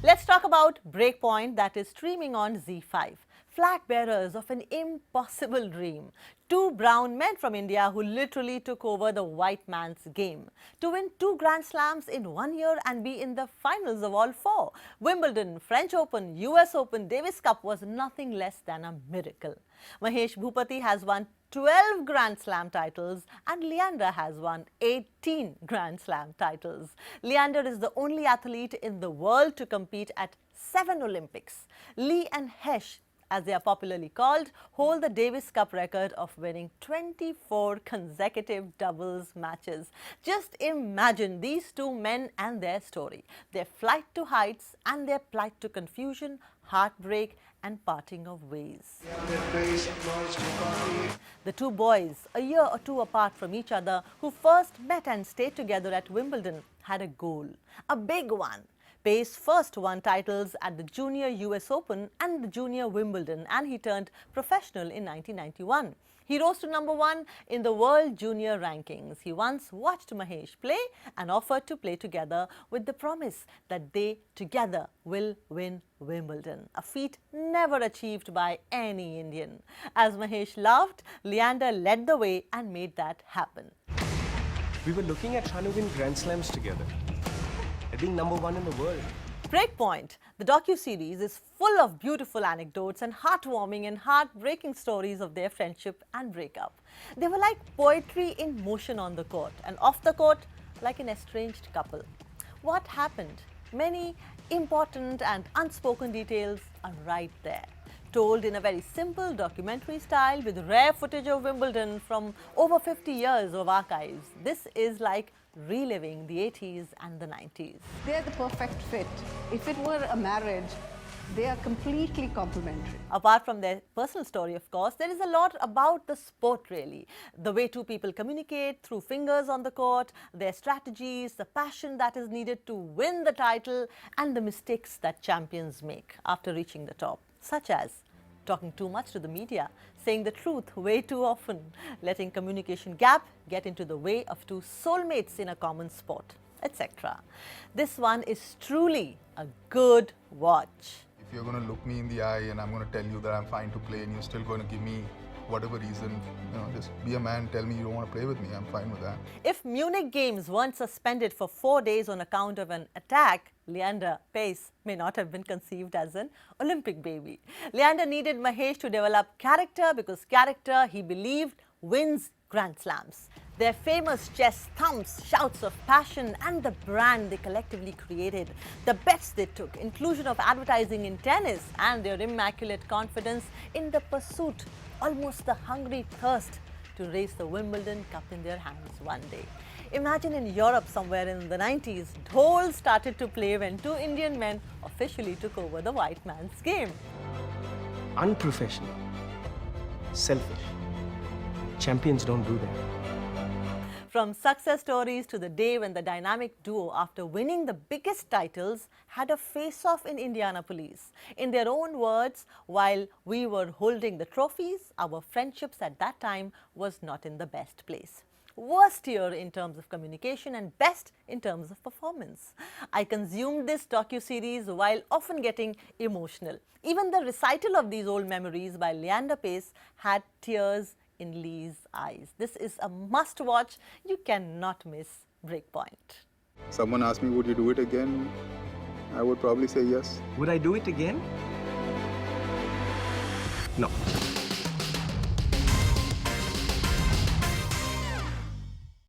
Let's talk about Breakpoint, that is streaming on Z5. Flag bearers of an impossible dream. Two brown men from India who literally took over the white man's game. To win 2 Grand Slams in 1 year and be in the finals of all 4. Wimbledon, French Open, US Open, Davis Cup was nothing less than a miracle. Mahesh Bhupathi has won 12 Grand Slam titles and Leander has won 18 Grand Slam titles. Leander is the only athlete in the world to compete at 7 Olympics. Lee and Hesh, as they are popularly called, hold the Davis Cup record of winning 24 consecutive doubles matches. Just imagine these two men and their story, their flight to heights and their plight to confusion, heartbreak and parting of ways. The two boys, a year or two apart from each other, who first met and stayed together at Wimbledon, had a goal, a big one. Paes first won titles at the Junior US Open and the Junior Wimbledon, and he turned professional in 1991. He rose to number 1 in the World Junior rankings. He once watched Mahesh play and offered to play together with the promise that they together will win Wimbledon, a feat never achieved by any Indian. As Mahesh laughed, Leander led the way and made that happen. We were looking at trying to win Grand Slams together. At being number 1 in the world. Breakpoint, the docu-series, is full of beautiful anecdotes and heartwarming and heartbreaking stories of their friendship and breakup. They were like poetry in motion on the court and off the court like an estranged couple. What happened? Many important and unspoken details are right there, told in a very simple documentary style with rare footage of Wimbledon from over 50 years of archives. This is like reliving the 80s and the 90s. They're the perfect fit. If it were a marriage, they are completely complementary. Apart from their personal story, of course, there is a lot about the sport really. The way two people communicate through fingers on the court, their strategies, the passion that is needed to win the title, and the mistakes that champions make after reaching the top, such as talking too much to the media, saying the truth way too often, letting communication gap get into the way of two soulmates in a common sport, etc. This one is truly a good watch. If you're going to look me in the eye and I'm going to tell you that I'm fine to play and you're still going to give me whatever reason, just be a man, tell me you don't want to play with me, I'm fine with that. If Munich Games weren't suspended for 4 days on account of an attack, Leander Paes may not have been conceived as an Olympic baby. Leander needed Mahesh to develop character because character, he believed, wins Grand Slams. Their famous chest thumps, shouts of passion and the brand they collectively created, the bets they took, inclusion of advertising in tennis and their immaculate confidence in the pursuit, almost the hungry thirst to raise the Wimbledon Cup in their hands one day. Imagine in Europe somewhere in the 90s, dhol started to play when 2 Indian men officially took over the white man's game. Unprofessional. Selfish. Champions don't do that. From success stories to the day when the dynamic duo, after winning the biggest titles, had a face-off in Indianapolis. In their own words, while we were holding the trophies, our friendships at that time was not in the best place. Worst year in terms of communication and best in terms of performance. I consumed this docu-series while often getting emotional. Even the recital of these old memories by Leander Paes had tears in Lee's eyes. This is a must-watch. You cannot miss Breakpoint. Someone asked me, would you do it again? I would probably say yes. Would I do it again? No.